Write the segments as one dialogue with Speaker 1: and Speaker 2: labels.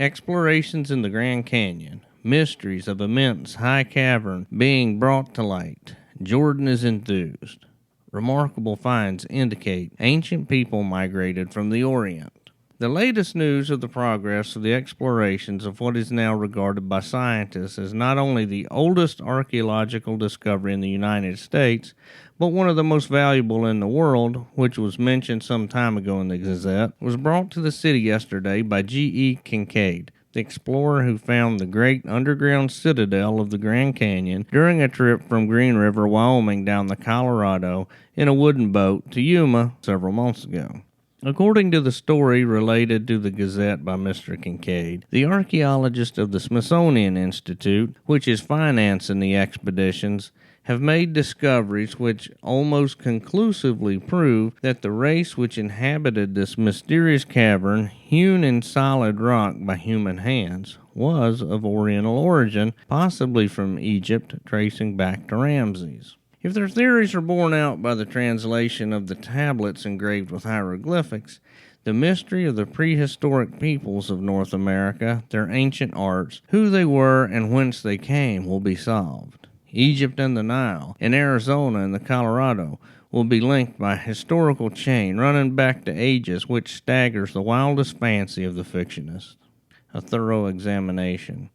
Speaker 1: Explorations in the Grand Canyon. Mysteries of immense high cavern being brought to light. Jordan is enthused. Remarkable finds indicate ancient people migrated from the Orient. The latest news of the progress of the explorations of what is now regarded by scientists as not only the oldest archaeological discovery in the United States, but one of the most valuable in the world, which was mentioned some time ago in the Gazette, was brought to the city yesterday by G.E. Kinkaid, the explorer who found the great underground citadel of the Grand Canyon during a trip from Green River, Wyoming down the Colorado in a wooden boat to Yuma several months ago. According to the story related to the Gazette by Mr. Kinkaid, the archaeologists of the Smithsonian Institute, which is financing the expeditions, have made discoveries which almost conclusively prove that the race which inhabited this mysterious cavern, hewn in solid rock by human hands, was of Oriental origin, possibly from Egypt, tracing back to Ramses. If their theories are borne out by the translation of the tablets engraved with hieroglyphics, the mystery of the prehistoric peoples of North America, their ancient arts, who they were and whence they came, will be solved. Egypt and the Nile, and Arizona and the Colorado will be linked by a historical chain running back to ages which staggers the wildest fancy of the fictionist. A thorough examination.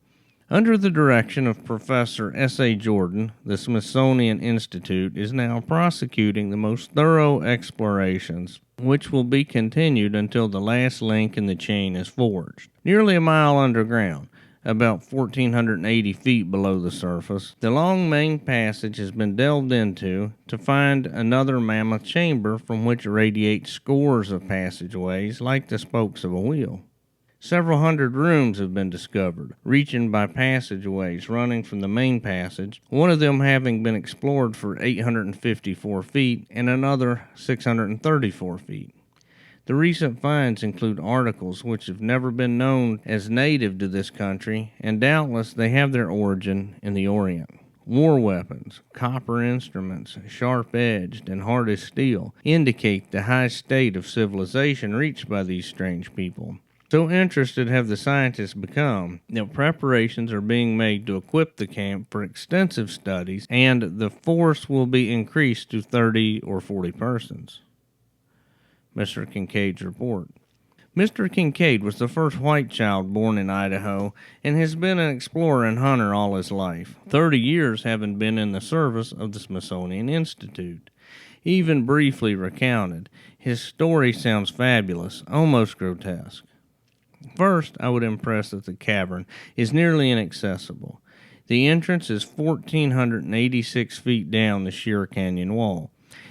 Speaker 1: Under the direction of Professor S.A. Jordan, the Smithsonian Institute is now prosecuting the most thorough explorations, which will be continued until the last link in the chain is forged. Nearly a mile underground, about 1,480 feet below the surface, the long main passage has been delved into to find another mammoth chamber from which radiate scores of passageways like the spokes of a wheel. Several hundred rooms have been discovered, reaching by passageways running from the main passage, one of them having been explored for 854 feet and another 634 feet. The recent finds include articles which have never been known as native to this country, and doubtless they have their origin in the Orient. War weapons, copper instruments, sharp-edged and hard as steel, indicate the high state of civilization reached by these strange people. So interested have the scientists become that preparations are being made to equip the camp for extensive studies, and the force will be increased to 30 or 40 persons. Mr. Kinkaid's report. Mr. Kinkaid was the first white child born in Idaho and has been an explorer and hunter all his life, 30 years having been in the service of the Smithsonian Institute. Even briefly recounted, his story sounds fabulous, almost grotesque. First, I would impress that the cavern is nearly inaccessible. The entrance is 1,486 feet down the sheer canyon wall.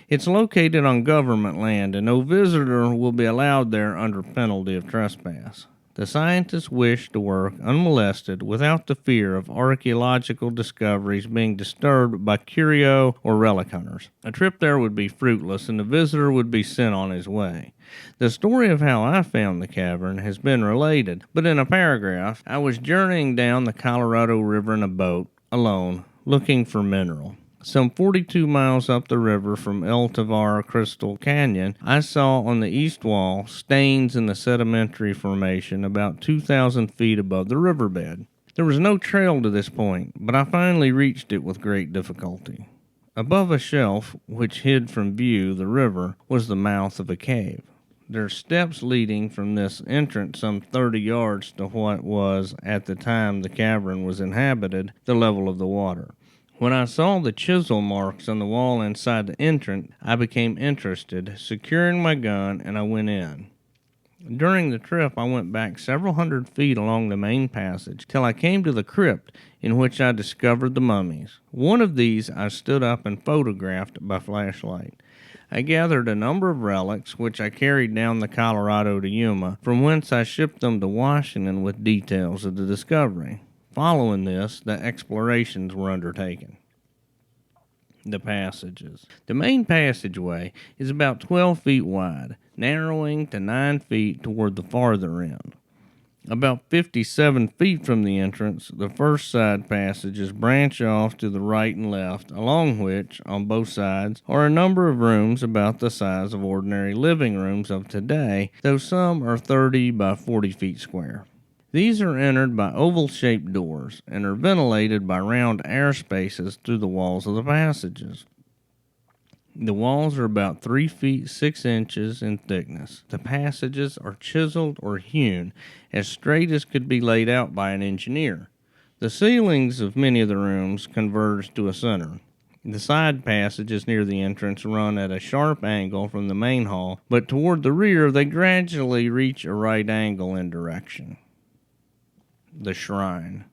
Speaker 1: It's located on government land, and no visitor will be allowed there under penalty of trespass. The scientists wish to work unmolested without the fear of archaeological discoveries being disturbed by curio or relic hunters. A trip there would be fruitless, and the visitor would be sent on his way. The story of how I found the cavern has been related, but in a paragraph. I was journeying down the Colorado River in a boat, alone, looking for mineral. Some 42 miles up the river from El Tovar Crystal Canyon, I saw on the east wall stains in the sedimentary formation about 2,000 feet above the riverbed. There was no trail to this point, but I finally reached it with great difficulty. Above a shelf, which hid from view the river, was the mouth of a cave. There are steps leading from this entrance some 30 yards to what was, at the time the cavern was inhabited, the level of the water. When I saw the chisel marks on the wall inside the entrance, I became interested, securing my gun, and I went in. During the trip, I went back several hundred feet along the main passage till I came to the crypt in which I discovered the mummies. One of these I stood up and photographed by flashlight. I gathered a number of relics, which I carried down the Colorado to Yuma, from whence I shipped them to Washington with details of the discovery. Following this, the explorations were undertaken. The passages. The main passageway is about 12 feet wide, narrowing to 9 feet toward the farther end. About 57 feet from the entrance, the first side passages branch off to the right and left, along which, on both sides, are a number of rooms about the size of ordinary living rooms of today, though some are 30 by 40 feet square. These are entered by oval-shaped doors and are ventilated by round air spaces through the walls of the passages. The walls are about 3 feet 6 inches in thickness. The passages are chiseled or hewn as straight as could be laid out by an engineer. The ceilings of many of the rooms converge to a center. The side passages near the entrance run at a sharp angle from the main hall, but toward the rear they gradually reach a right angle in direction. The shrine.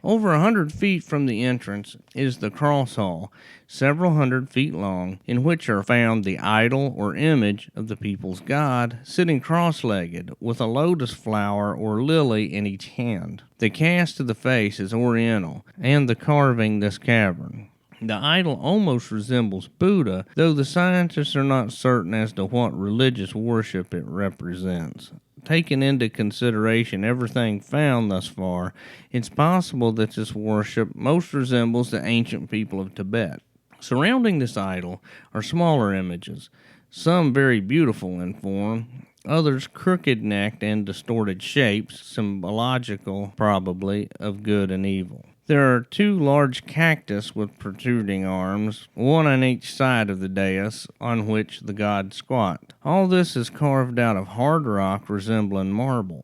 Speaker 1: Over 100 feet from the entrance is the cross hall, several hundred feet long, in which are found the idol or image of the people's god, sitting cross-legged, with a lotus flower or lily in each hand. The cast of the face is oriental, and the carving this cavern. The idol almost resembles Buddha, though the scientists are not certain as to what religious worship it represents. Taking into consideration everything found thus far, it's possible that this worship most resembles the ancient people of Tibet. Surrounding this idol are smaller images, some very beautiful in form, others crooked-necked and distorted shapes, symbological, probably, of good and evil. There are 2 large cactus with protruding arms, one on each side of the dais on which the gods squat. All this is carved out of hard rock resembling marble.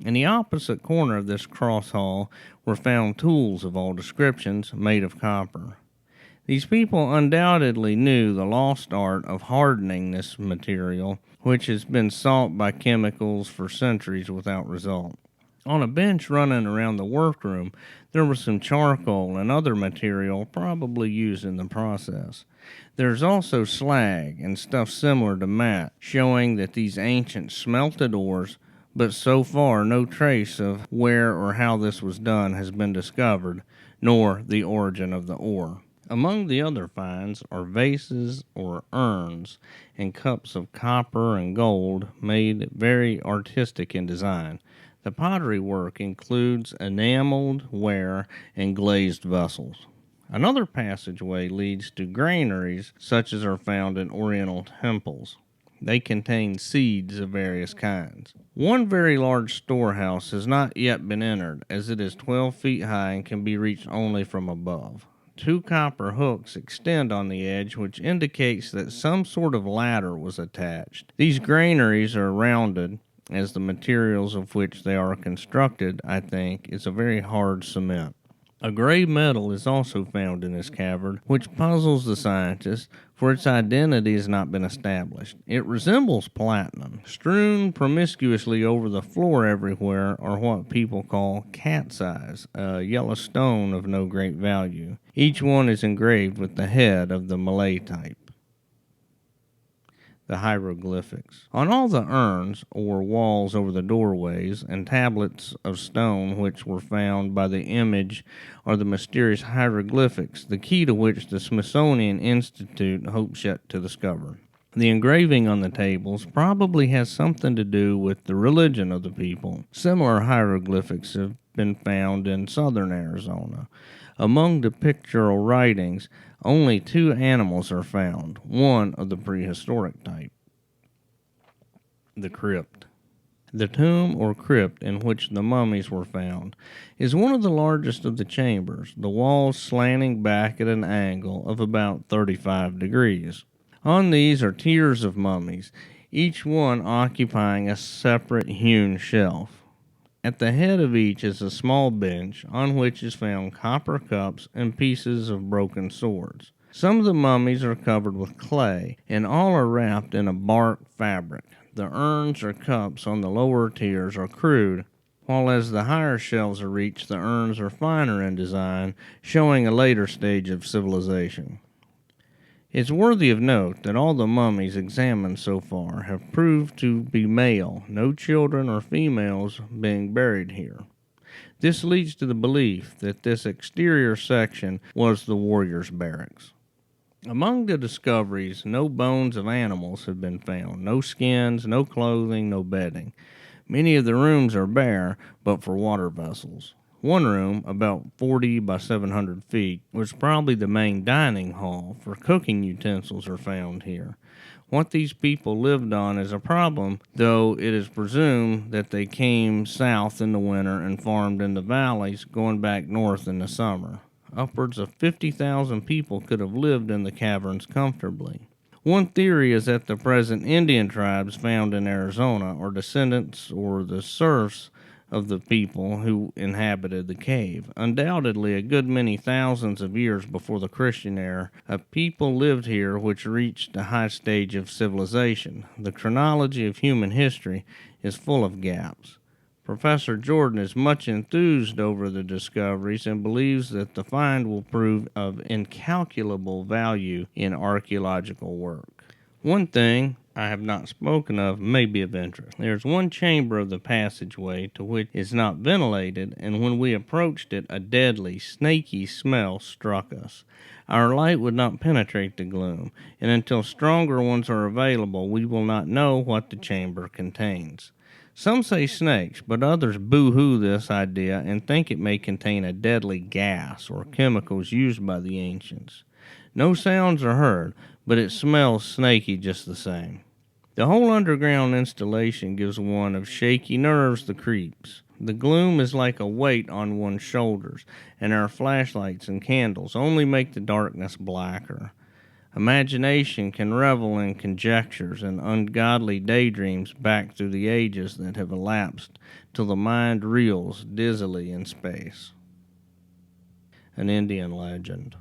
Speaker 1: In the opposite corner of this cross hall were found tools of all descriptions made of copper. These people undoubtedly knew the lost art of hardening this material, which has been sought by chemicals for centuries without result. On a bench running around the workroom, there was some charcoal and other material probably used in the process. There's also slag and stuff similar to mat, showing that these ancients smelted ores, but so far no trace of where or how this was done has been discovered, nor the origin of the ore. Among the other finds are vases or urns and cups of copper and gold made very artistic in design. The pottery work includes enameled ware and glazed vessels. Another passageway leads to granaries such as are found in Oriental temples. They contain seeds of various kinds. One very large storehouse has not yet been entered, as it is 12 feet high and can be reached only from above. 2 copper hooks extend on the edge, which indicates that some sort of ladder was attached. These granaries are rounded, as the materials of which they are constructed, I think, is a very hard cement. A gray metal is also found in this cavern, which puzzles the scientists, for its identity has not been established. It resembles platinum. Strewn promiscuously over the floor everywhere are what people call cat's eyes, a yellow stone of no great value. Each one is engraved with the head of the Malay type. The hieroglyphics. On all the urns, or walls over the doorways, and tablets of stone which were found by the image are the mysterious hieroglyphics, the key to which the Smithsonian Institute hopes yet to discover. The engraving on the tables probably has something to do with the religion of the people. Similar hieroglyphics have been found in southern Arizona. Among the pictorial writings, only 2 animals are found, one of the prehistoric type. The crypt. The tomb or crypt in which the mummies were found is one of the largest of the chambers, the walls slanting back at an angle of about 35 degrees. On these are tiers of mummies, each one occupying a separate hewn shelf. At the head of each is a small bench on which is found copper cups and pieces of broken swords. Some of the mummies are covered with clay, and all are wrapped in a bark fabric. The urns or cups on the lower tiers are crude, while as the higher shelves are reached, the urns are finer in design, showing a later stage of civilization. It's worthy of note that all the mummies examined so far have proved to be male, no children or females being buried here. This leads to the belief that this exterior section was the warriors' barracks. Among the discoveries, no bones of animals have been found, no skins, no clothing, no bedding. Many of the rooms are bare, but for water vessels. One room, about 40 by 700 feet, was probably the main dining hall, for cooking utensils are found here. What these people lived on is a problem, though it is presumed that they came south in the winter and farmed in the valleys, going back north in the summer. Upwards of 50,000 people could have lived in the caverns comfortably. One theory is that the present Indian tribes found in Arizona are descendants or the serfs of the people who inhabited the cave. Undoubtedly, a good many thousands of years before the Christian era, a people lived here which reached a high stage of civilization. The chronology of human history is full of gaps. Professor Jordan is much enthused over the discoveries and believes that the find will prove of incalculable value in archaeological work. One thing I have not spoken of may be of interest. There is one chamber of the passageway to which is not ventilated, and when we approached it, a deadly, snaky smell struck us. Our light would not penetrate the gloom, and until stronger ones are available, we will not know what the chamber contains. Some say snakes, but others boo-hoo this idea and think it may contain a deadly gas or chemicals used by the ancients. No sounds are heard, but it smells snaky just the same. The whole underground installation gives one of shaky nerves the creeps. The gloom is like a weight on one's shoulders, and our flashlights and candles only make the darkness blacker. Imagination can revel in conjectures and ungodly daydreams back through the ages that have elapsed till the mind reels dizzily in space. An Indian legend.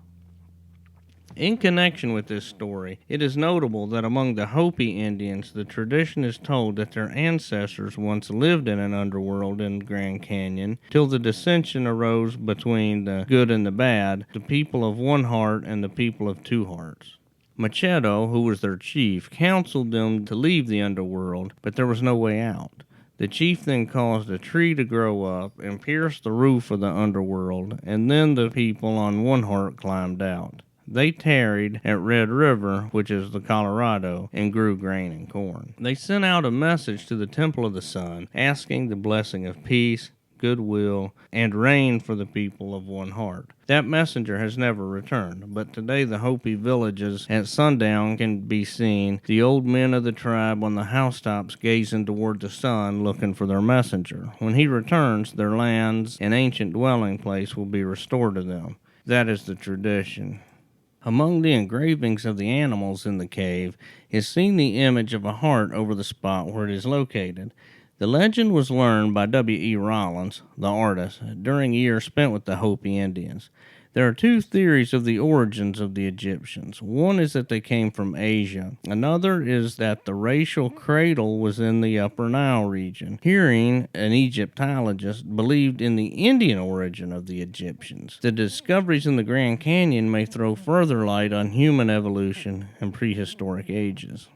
Speaker 1: In connection with this story, it is notable that among the Hopi Indians, the tradition is told that their ancestors once lived in an underworld in Grand Canyon till the dissension arose between the good and the bad, the people of one heart and the people of two hearts. Machado, who was their chief, counseled them to leave the underworld, but there was no way out. The chief then caused a tree to grow up and pierce the roof of the underworld, and then the people on one heart climbed out. They tarried at Red River, which is the Colorado, and grew grain and corn. They sent out a message to the Temple of the Sun, asking the blessing of peace, goodwill, and rain for the people of one heart. That messenger has never returned, but today the Hopi villages at sundown can be seen, the old men of the tribe on the housetops gazing toward the sun looking for their messenger. When he returns, their lands and ancient dwelling place will be restored to them. That is the tradition. Among the engravings of the animals in the cave is seen the image of a heart over the spot where it is located. The legend was learned by W. E. Rollins, the artist, during years spent with the Hopi Indians. There are two theories of the origins of the Egyptians. One is that they came from Asia. Another is that the racial cradle was in the Upper Nile region. Hearing, an Egyptologist believed in the Indian origin of the Egyptians. The discoveries in the Grand Canyon may throw further light on human evolution and prehistoric ages.